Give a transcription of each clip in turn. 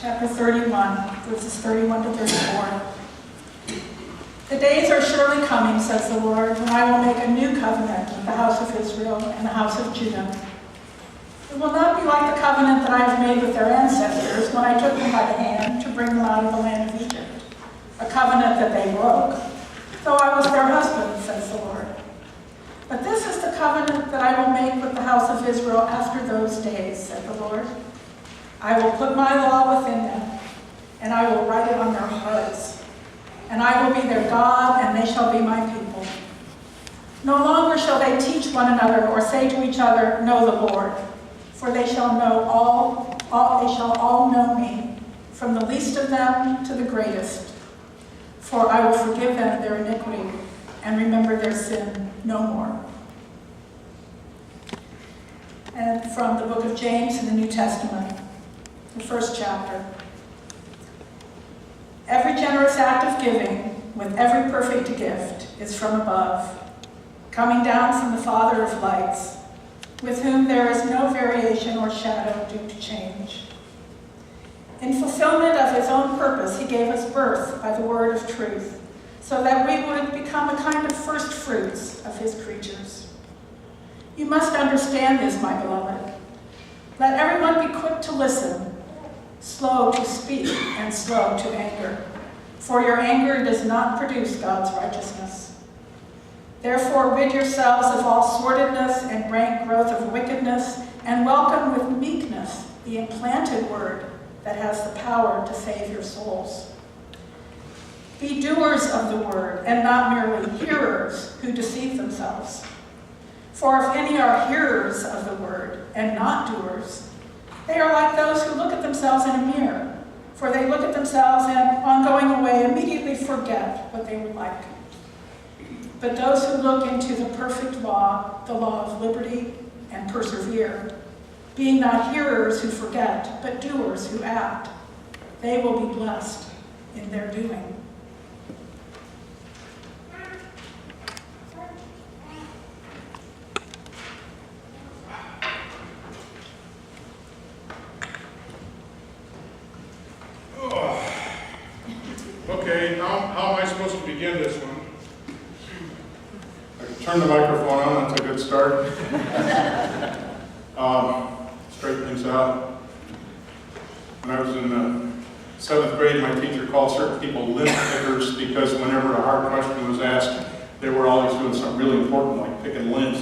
chapter 31, verses 31 to 34. The days are surely coming, says the Lord, when I will make a new covenant with the house of Israel and the house of Judah. It will not be like the covenant that I have made with their ancestors when I took them by the hand to bring them out of the land of Egypt, a covenant that they broke, though I was their husband, says the Lord. But this is the covenant that I will make with the house of Israel after those days, said the Lord. I will put my law within them, and I will write it on their hearts. And I will be their God, and they shall be my people. No longer shall they teach one another or say to each other, know the Lord, for they shall all know me, from the least of them to the greatest. For I will forgive them their iniquity and remember their sin no more. And from the book of James in the New Testament, the first chapter. Every generous act of giving, with every perfect gift, is from above, coming down from the Father of lights, with whom there is no variation or shadow due to change. In fulfillment of his own purpose, he gave us birth by the word of truth, so that we would become a kind of first fruits of his creatures. You must understand this, my beloved. Let everyone be quick to listen, slow to speak, and slow to anger. For your anger does not produce God's righteousness. Therefore, rid yourselves of all sordidness and rank growth of wickedness, and welcome with meekness the implanted word that has the power to save your souls. Be doers of the word, and not merely hearers who deceive themselves. For if any are hearers of the word, and not doers, they are like those who look at themselves in a mirror, for they look at themselves and, on going away, immediately forget what they were like. But those who look into the perfect law, the law of liberty, and persevere, being not hearers who forget, but doers who act, they will be blessed in their doing. Okay, how am I supposed to begin this one? I can turn the microphone on, that's a good start. Straighten things out. When I was in the 7th grade, my teacher called certain people lint pickers because whenever a hard question was asked, they were always doing something really important, like picking lint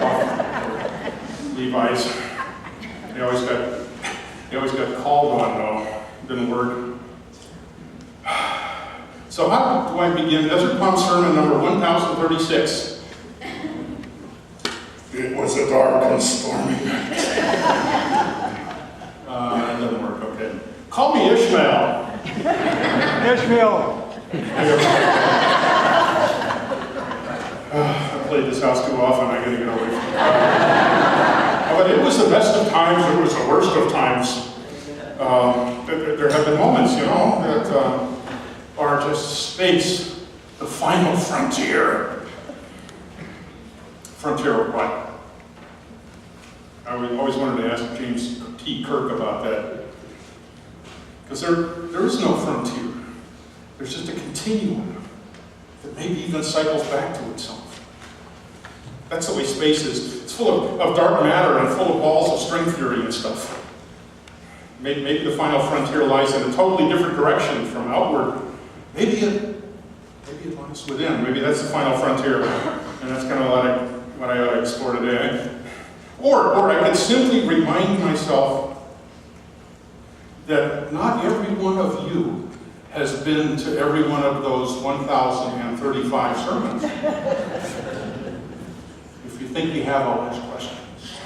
off Levi's. They always got called on, though. Didn't work. So how do I begin Desert Palm Sermon number 1036? It was a dark and stormy night. That doesn't work, okay. Call me Ishmael. Ishmael. I played this house too often, I gotta get away from it. But it was the best of times, it was the worst of times. There have been moments, that are just space, the final frontier. Frontier of what? I always wanted to ask James T. Kirk about that. Because there is no frontier. There's just a continuum that maybe even cycles back to itself. That's the way space is. It's full of dark matter and full of balls of string theory and stuff. Maybe the final frontier lies in a totally different direction from outward. Maybe it lies within. Maybe that's the final frontier. And that's kind of what I ought to explore today. Or I could simply remind myself that not every one of you has been to every one of those 1,035 sermons. If you think you have, I'll ask questions.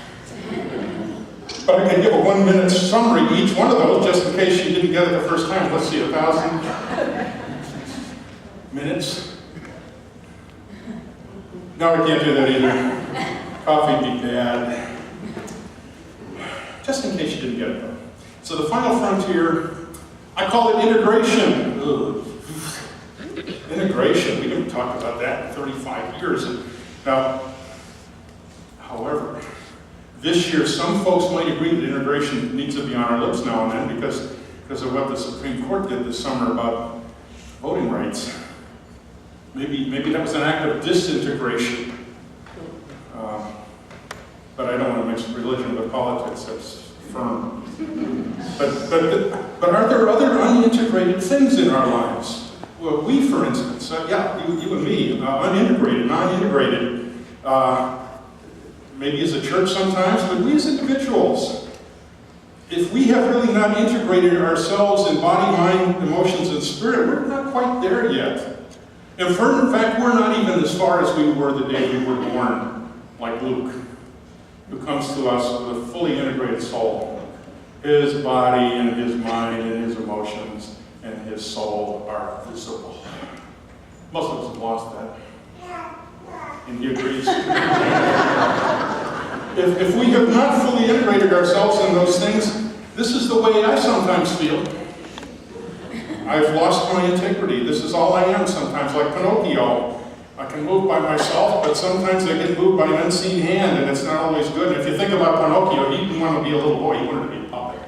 But I can give a 1-minute summary to each one of those, just in case you didn't get it the first time. Let's see, 1,000 minutes. No, I can't do that either. Coffee'd be bad. Just in case you didn't get it, though. So the final frontier, I call it integration. Ugh. Integration, we haven't talked about that in 35 years. Now, however, This year, some folks might agree that integration needs to be on our lips now and then because of what the Supreme Court did this summer about voting rights. Maybe that was an act of disintegration. But I don't want to mix religion with politics, that's firm. But are there other unintegrated things in our lives? Well, we, for instance, you and me, unintegrated, non-integrated, maybe as a church sometimes, but we as individuals, if we have really not integrated ourselves in body, mind, emotions, and spirit, we're not quite there yet. In fact, we're not even as far as we were the day we were born, like Luke, who comes to us with a fully integrated soul. His body and his mind and his emotions and his soul are visible. Most of us have lost that. And he agrees. If we have not fully integrated ourselves in those things, this is the way I sometimes feel. I've lost my integrity. This is all I am sometimes, like Pinocchio. I can move by myself, but sometimes I get moved by an unseen hand, and it's not always good. And if you think about Pinocchio, he didn't want to be a little boy, he wanted to be a puppet.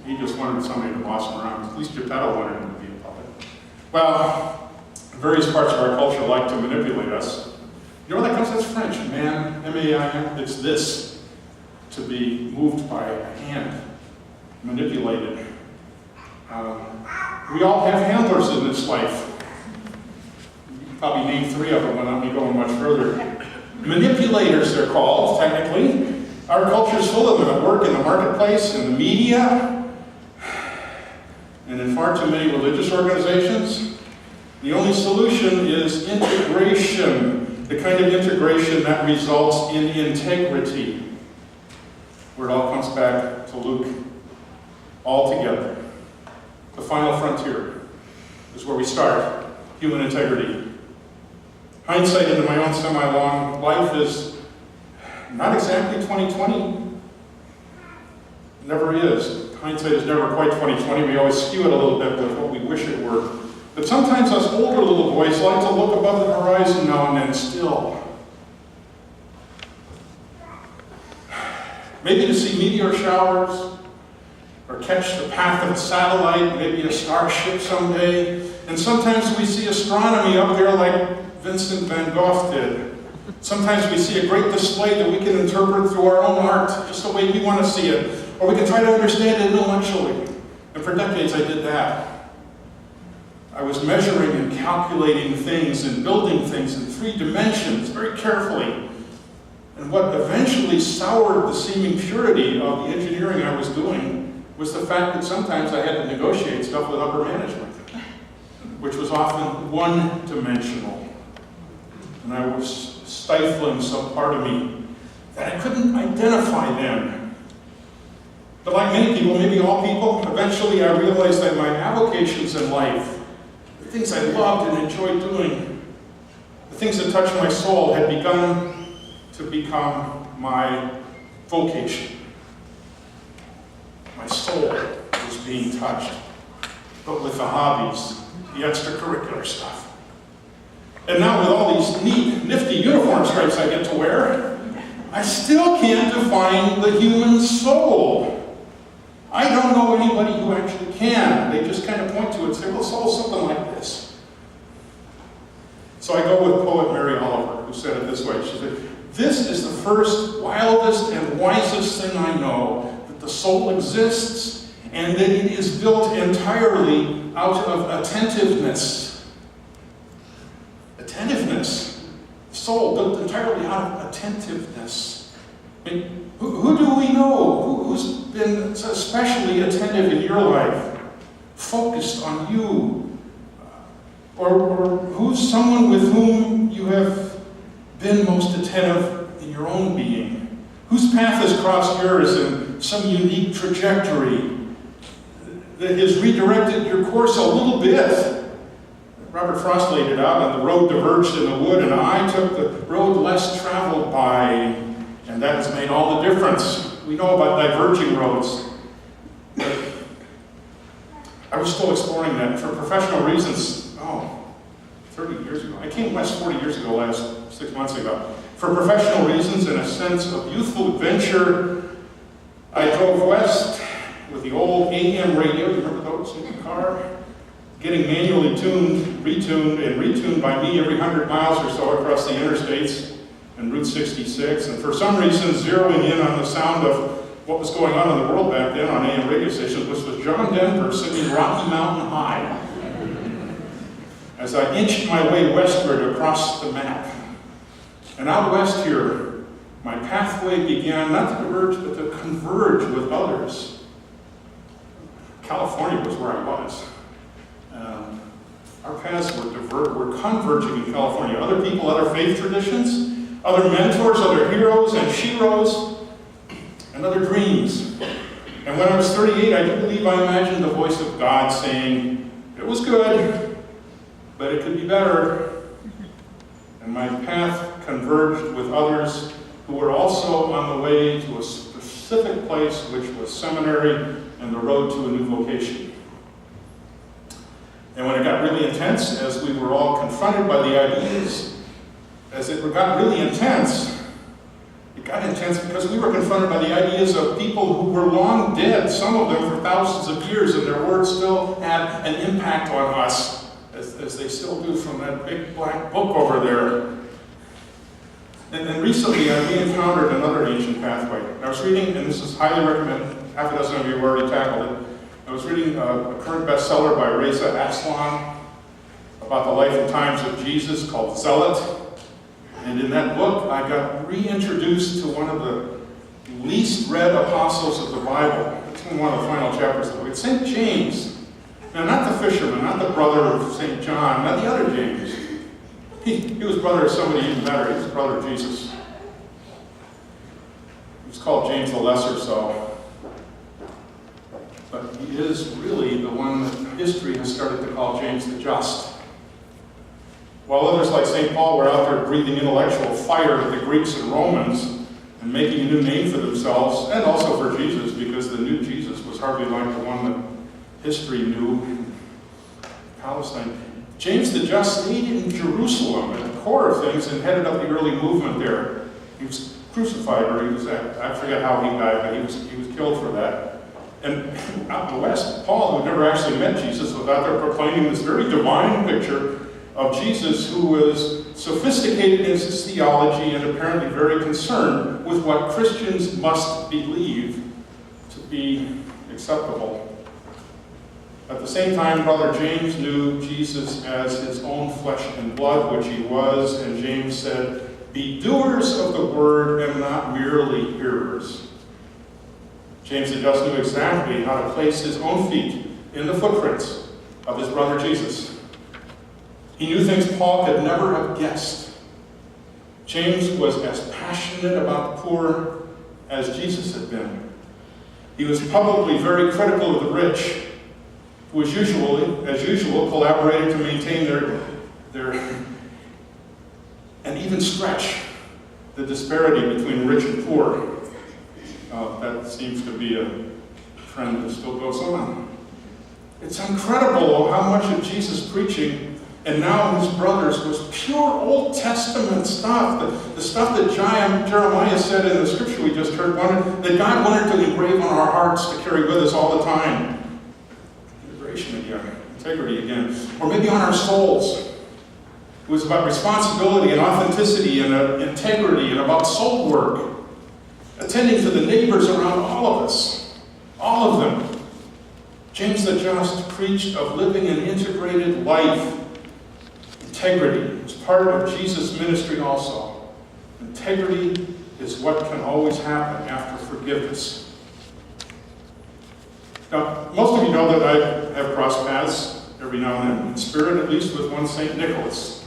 He just wanted somebody to boss him around. At least Geppetto wanted him to be a puppet. Well, various parts of our culture like to manipulate us. You know where that comes from? That's French. Man, M-A-I-N, it's this, to be moved by a hand, manipulated. We all have handlers in this life. You can probably name 3 of them without me going much further. Manipulators, they're called, technically. Our culture's full of them at work, in the marketplace, in the media, and in far too many religious organizations. The only solution is integration, the kind of integration that results in integrity, where it all comes back to Luke, all together. The final frontier is where we start, human integrity. Hindsight into my own semi-long life is not exactly 20/20. Never is. Hindsight is never quite 20/20. We always skew it a little bit with what we wish it were. But sometimes us older little boys like to look above the horizon now and then still. Maybe to see meteor showers, or catch the path of a satellite, maybe a starship someday. And sometimes we see astronomy up there like Vincent van Gogh did. Sometimes we see a great display that we can interpret through our own art, just the way we want to see it. Or we can try to understand it intellectually. And for decades I did that. I was measuring and calculating things and building things in 3 dimensions very carefully. And what eventually soured the seeming purity of the engineering I was doing was the fact that sometimes I had to negotiate stuff with upper management, which was often one-dimensional. And I was stifling some part of me that I couldn't identify then. But like many people, maybe all people, eventually I realized that my avocations in life, the things I loved and enjoyed doing, the things that touched my soul, had begun to become my vocation. My soul was being touched, but with the hobbies, the extracurricular stuff. And now with all these neat, nifty uniform stripes I get to wear, I still can't define the human soul. I don't know anybody who actually can. They just kind of point to it and say, well, soul's something like this. So I go with poet Mary Oliver, who said it this way. She said, "This is the first, wildest, and wisest thing I know, that the soul exists, and that it is built entirely out of attentiveness." Attentiveness. The soul built entirely out of attentiveness. I mean, who do we know? Who's been especially attentive in your life? Focused on you? Or who's someone with whom you have been most attentive in your own being? Whose path has crossed yours in some unique trajectory that has redirected your course a little bit? Robert Frost laid it out, and the road diverged in the wood, and I took the road less traveled by, and that has made all the difference. We know about diverging roads. But I was still exploring that for professional reasons. 30 years ago. I came west 40 years ago, last 6 months ago. For professional reasons and a sense of youthful adventure, I drove west with the old AM radio. You remember those in the car? Getting manually tuned, retuned by me every 100 miles or so across the interstates and Route 66. And for some reason, zeroing in on the sound of what was going on in the world back then on AM radio stations, which was John Denver singing Rocky Mountain High, as I inched my way westward across the map. And out west here, my pathway began not to diverge, but to converge with others. California was where I was. Our paths were converging in California. Other people, other faith traditions, other mentors, other heroes and sheroes, and other dreams. And when I was 38, I do believe I imagined the voice of God saying, "It was good, but it could be better." And my path converged with others who were also on the way to a specific place, which was seminary and the road to a new vocation. And when it got really intense, as we were all confronted by the ideas, as it got really intense, it got intense because we were confronted by the ideas of people who were long dead, some of them for thousands of years, and their words still had an impact on us, as they still do from that big black book over there. And recently I re-encountered another ancient pathway. I was reading, and this is highly recommended, half a dozen of you have already tackled it. I was reading a current bestseller by Reza Aslan about the life and times of Jesus called Zealot. And in that book, I got reintroduced to one of the least read apostles of the Bible. It's in one of the final chapters of the book. It's St. James. Now, not the fisherman, not the brother of St. John, not the other James. He was brother of somebody even better. He was brother of Jesus. He was called James the Lesser, so. But he is really the one that history has started to call James the Just. While others like St. Paul were out there breathing intellectual fire at the Greeks and Romans and making a new name for themselves, and also for Jesus, because the new Jesus was hardly like the one that history knew in Palestine, James the Just stayed in Jerusalem at the core of things and headed up the early movement there. He was crucified, or he was, I forget how he died, but he was killed for that. And out in the West, Paul, who never actually met Jesus, was out there proclaiming this very divine picture of Jesus, who was sophisticated in his theology and apparently very concerned with what Christians must believe to be acceptable. At the same time, Brother James knew Jesus as his own flesh and blood, which he was, and James said, "Be doers of the word and not merely hearers." James the Just knew exactly how to place his own feet in the footprints of his brother Jesus. He knew things Paul could never have guessed. James was as passionate about the poor as Jesus had been. He was publicly very critical of the rich, who as usual, collaborated to maintain their and even stretch the disparity between rich and poor. That seems to be a trend that still goes on. It's incredible how much of Jesus' preaching and now his brothers was pure Old Testament stuff. The stuff that Jeremiah said in the scripture we just heard, that God wanted to engrave on our hearts to carry with us all the time. Integration again, integrity again. Or maybe on our souls. It was about responsibility and authenticity and integrity and about soul work. Attending to the neighbors around all of us. All of them. James the Just preached of living an integrated life. Integrity was part of Jesus' ministry also. Integrity is what can always happen after forgiveness. Now, most of you know that I have crossed paths every now and then, in spirit at least, with one St. Nicholas.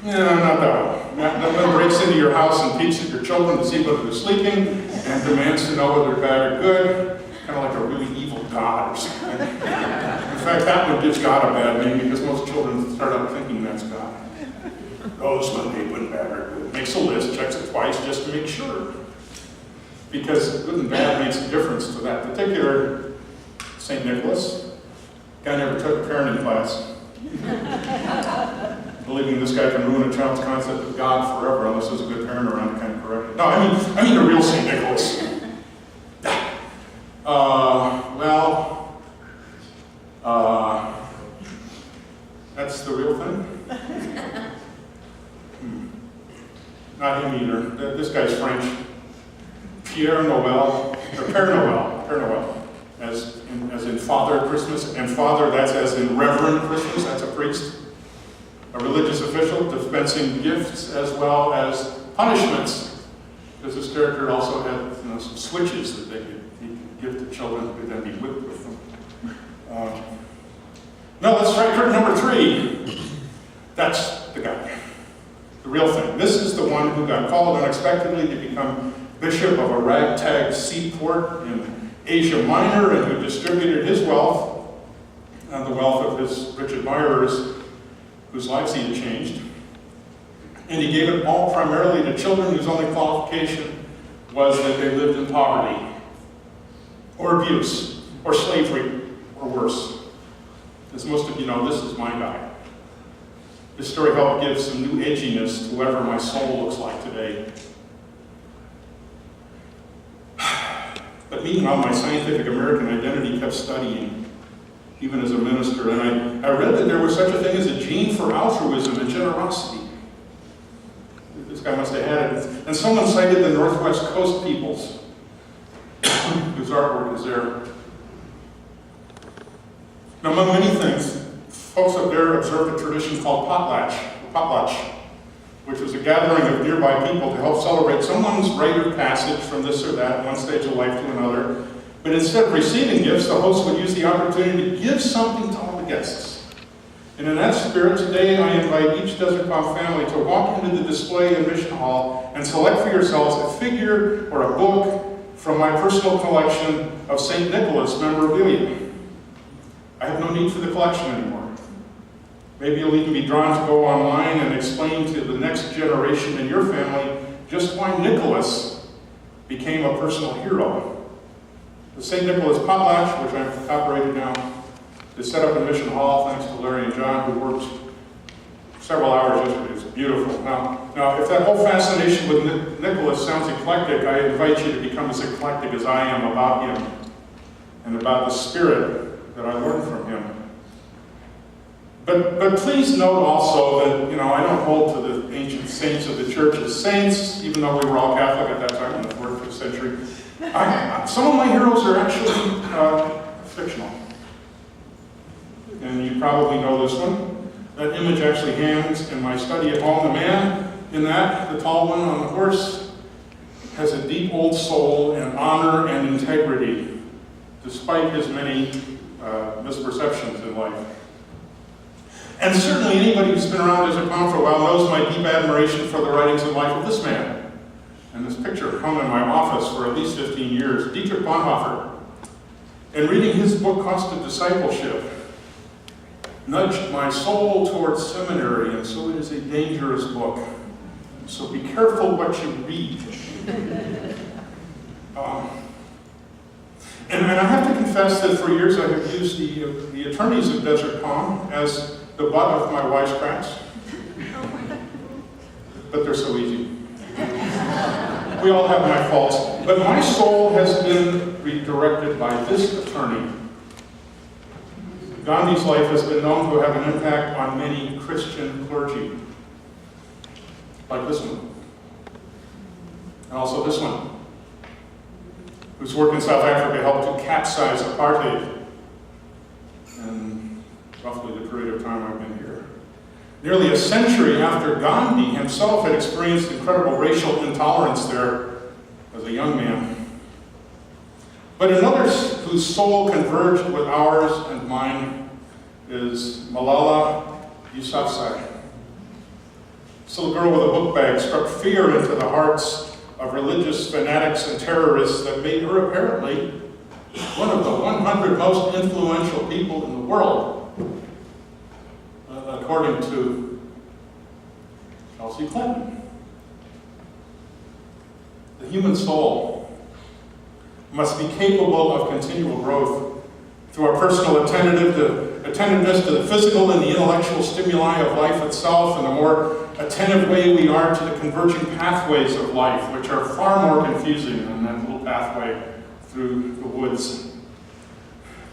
Yeah, not that one. That one breaks into your house and peeks at your children to see whether they're sleeping and demands to know whether they're bad or good. Kind of like a really evil God or something. In fact, that one gives God a bad name because most children start out thinking that's God. Oh, this one ain't good, bad, or good. Makes a list, checks it twice just to make sure. Because good and bad makes a difference to that particular St. Nicholas. Guy never took a parenting class. believing this guy can ruin a child's concept of God forever unless there's a good parent around to kind of correct it. No, I mean a real St. Nicholas. That's the real thing? Not him either. This guy's French. Père Noël, as in Father Christmas, and Father, that's as in Reverend Christmas, that's a priest, a religious official dispensing gifts as well as punishments, because this character also had some switches that he could give to children who could then be whipped with them. No, let's try curtain number 3. That's the guy, the real thing. This is the one who got called unexpectedly to become bishop of a ragtag seaport in Asia Minor, and who distributed his wealth and the wealth of his rich admirers whose lives he had changed. And he gave it all primarily to children whose only qualification was that they lived in poverty, or abuse, or slavery, or worse. As most of you know, this is my guy. This story helped give some new edginess to whatever my soul looks like today. But meanwhile, my scientific American identity kept studying, even as a minister, and I read that there was such a thing as a gene for altruism and generosity. This guy must have had it. And someone cited the Northwest Coast peoples, whose artwork is there. Now, among many things, folks up there observed a tradition called potlatch, which was a gathering of nearby people to help celebrate someone's rite of passage from this or that, one stage of life to another. But instead of receiving gifts, the host would use the opportunity to give something to all the guests. And in that spirit, today I invite each Desert Palm family to walk into the display in Mission Hall and select for yourselves a figure or a book from my personal collection of St. Nicholas memorabilia. I have no need for the collection anymore. Maybe you'll even be drawn to go online and explain to the next generation in your family just why Nicholas became a personal hero. The St. Nicholas potlatch, which I've operated now, is set up in Mission Hall thanks to Larry and John, who worked several hours yesterday. It's beautiful. Now, if that whole fascination with Nicholas sounds eclectic, I invite you to become as eclectic as I am about him and about the spirit that I learned from him. But please note also that, I don't hold to the ancient saints of the church as saints, even though we were all Catholic at that time in the 4th, 5th century. Some of my heroes are actually fictional. And you probably know this one. That image actually hangs in my study at home. The man in that, the tall one on the horse, has a deep old soul and honor and integrity, despite his many misperceptions in life. And certainly anybody who's been around Desert Palm for a while knows my deep admiration for the writings and life of this man. And this picture hung in my office for at least 15 years, Dietrich Bonhoeffer. And reading his book, Constant Discipleship, nudged my soul towards seminary, and so it is a dangerous book. So be careful what you read. And I have to confess that for years I have used the attorneys of Desert Palm as the butt of my wisecracks. But they're so easy. We all have my faults. But my soul has been redirected by this attorney. Gandhi's life has been known to have an impact on many Christian clergy. Like this one. And also this one, whose work in South Africa helped to capsize apartheid in roughly the period of time I've been here. Nearly a century after Gandhi himself had experienced incredible racial intolerance there as a young man. But another whose soul converged with ours and mine is Malala Yousafzai. This little girl with a book bag struck fear into the hearts of religious fanatics and terrorists that made her apparently one of the 100 most influential people in the world, according to Chelsea Clinton. The human soul must be capable of continual growth through a personal attentive attentiveness to the physical and the intellectual stimuli of life itself, and the more attentive way we are to the converging pathways of life, which are far more confusing than that little pathway through the woods.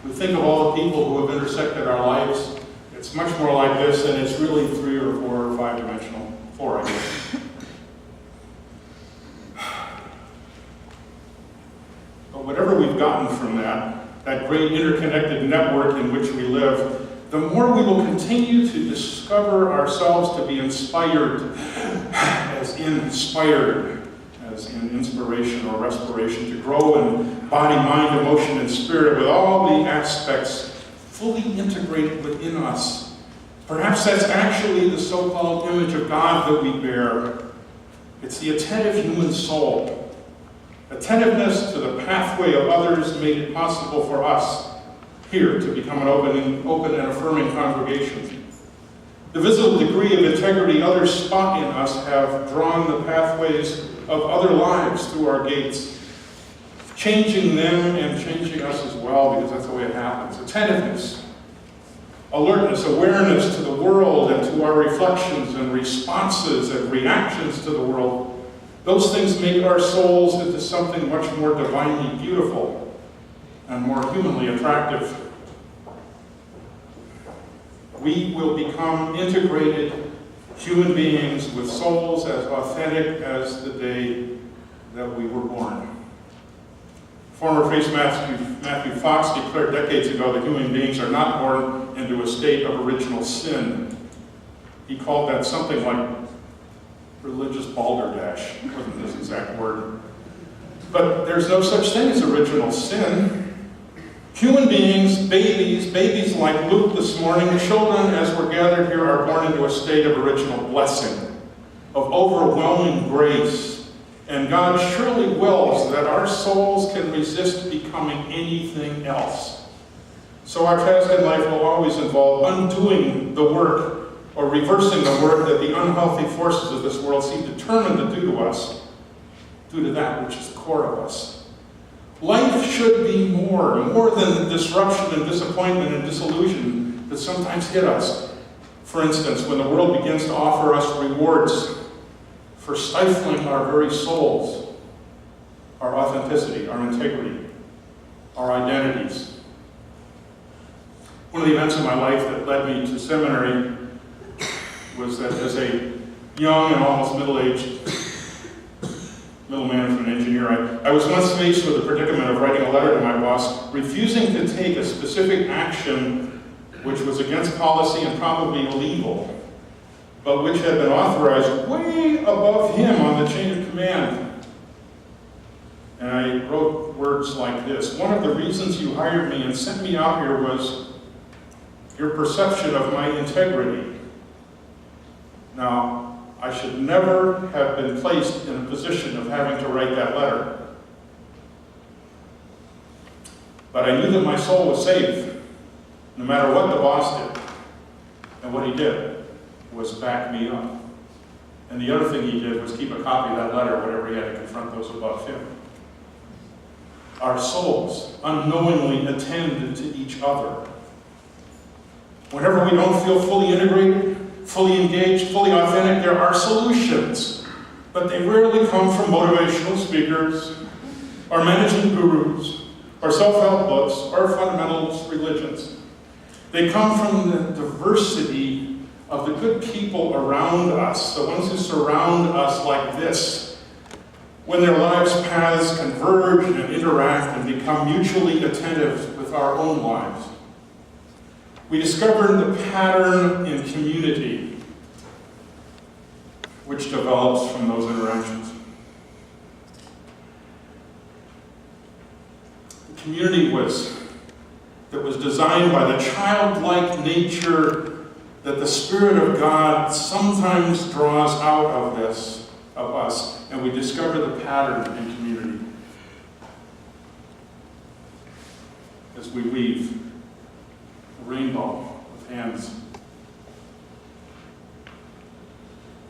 We think of all the people who have intersected our lives. It's much more like this, and it's really 3 or 4 or 5 dimensional. 4, I guess. But whatever we've gotten from that great interconnected network in which we live, the more we will continue to discover ourselves to be inspired, as in inspiration or respiration, to grow in body, mind, emotion, and spirit with all the aspects fully integrated within us. Perhaps that's actually the so-called image of God that we bear. It's the attentive human soul. Attentiveness to the pathway of others made it possible for us here to become an open and affirming congregation. The visible degree of integrity others spot in us have drawn the pathways of other lives through our gates, changing them and changing us as well, because that's the way it happens. Attentiveness, alertness, awareness to the world and to our reflections and responses and reactions to the world. Those things make our souls into something much more divinely beautiful and more humanly attractive. We will become integrated human beings with souls as authentic as the day that we were born. Former priest Matthew Fox declared decades ago that human beings are not born into a state of original sin. He called that something like religious balderdash, wasn't his exact word. But there's no such thing as original sin. Human beings, babies like Luke this morning, children as we're gathered here are born into a state of original blessing, of overwhelming grace. And God surely wills that our souls can resist becoming anything else. So our task in life will always involve undoing the work or reversing the work that the unhealthy forces of this world seem determined to do to us, due to that which is the core of us. Life should be more than the disruption and disappointment and disillusion that sometimes hit us. For instance, when the world begins to offer us rewards for stifling our very souls, our authenticity, our integrity, our identities. One of the events in my life that led me to seminary was that as a young and almost middle-aged middle management engineer, I was once faced with the predicament of writing a letter to my boss, refusing to take a specific action which was against policy and probably illegal, but which had been authorized way above him on the chain of command. And I wrote words like this: "One of the reasons you hired me and sent me out here was your perception of my integrity. Now, I should never have been placed in a position of having to write that letter. But I knew that my soul was safe, no matter what the boss did. And what he did was back me up. And the other thing he did was keep a copy of that letter whenever he had to confront those above him." Our souls unknowingly attend to each other. Whenever we don't feel fully integrated, fully engaged, fully authentic, there are solutions, but they rarely come from motivational speakers, or management gurus, or self-help books, or fundamentalist religions. They come from the diversity of the good people around us, the ones who surround us like this, when their lives' paths converge and interact and become mutually attentive with our own lives. We discovered the pattern in community which develops from those interactions. The community that was designed by the childlike nature that the Spirit of God sometimes draws out of us, and we discover the pattern in community as we weave a rainbow of hands.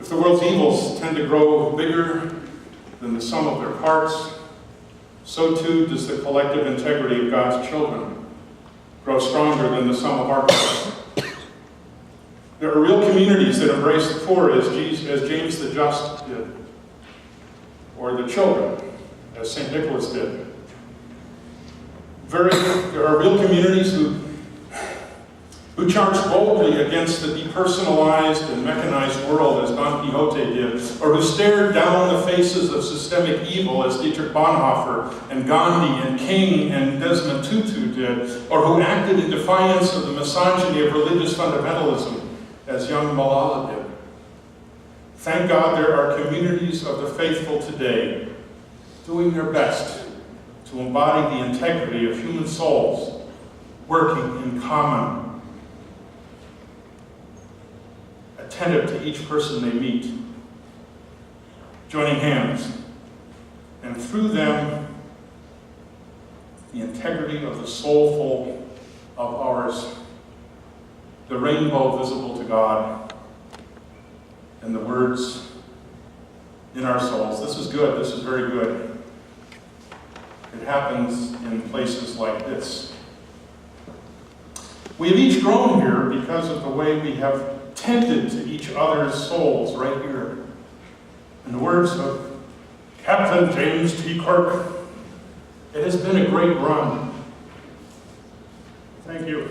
If the world's evils tend to grow bigger than the sum of their parts, so too does the collective integrity of God's children grow stronger than the sum of our parts. There are real communities that embrace the poor as James the Just did, or the children, as St. Nicholas did. There are real communities who charge boldly against the depersonalized and mechanized world as Don Quixote did, or who stared down the faces of systemic evil as Dietrich Bonhoeffer and Gandhi and King and Desmond Tutu did, or who acted in defiance of the misogyny of religious fundamentalism as young Malala did. Thank God there are communities of the faithful today doing their best to embody the integrity of human souls, working in common, attentive to each person they meet, joining hands, and through them, the integrity of the soulful of ours, the rainbow visible to God, and the words in our souls. This is good. This is very good. It happens in places like this. We have each grown here because of the way we have tended to each other's souls right here. In the words of Captain James T. Kirk, it has been a great run. Thank you.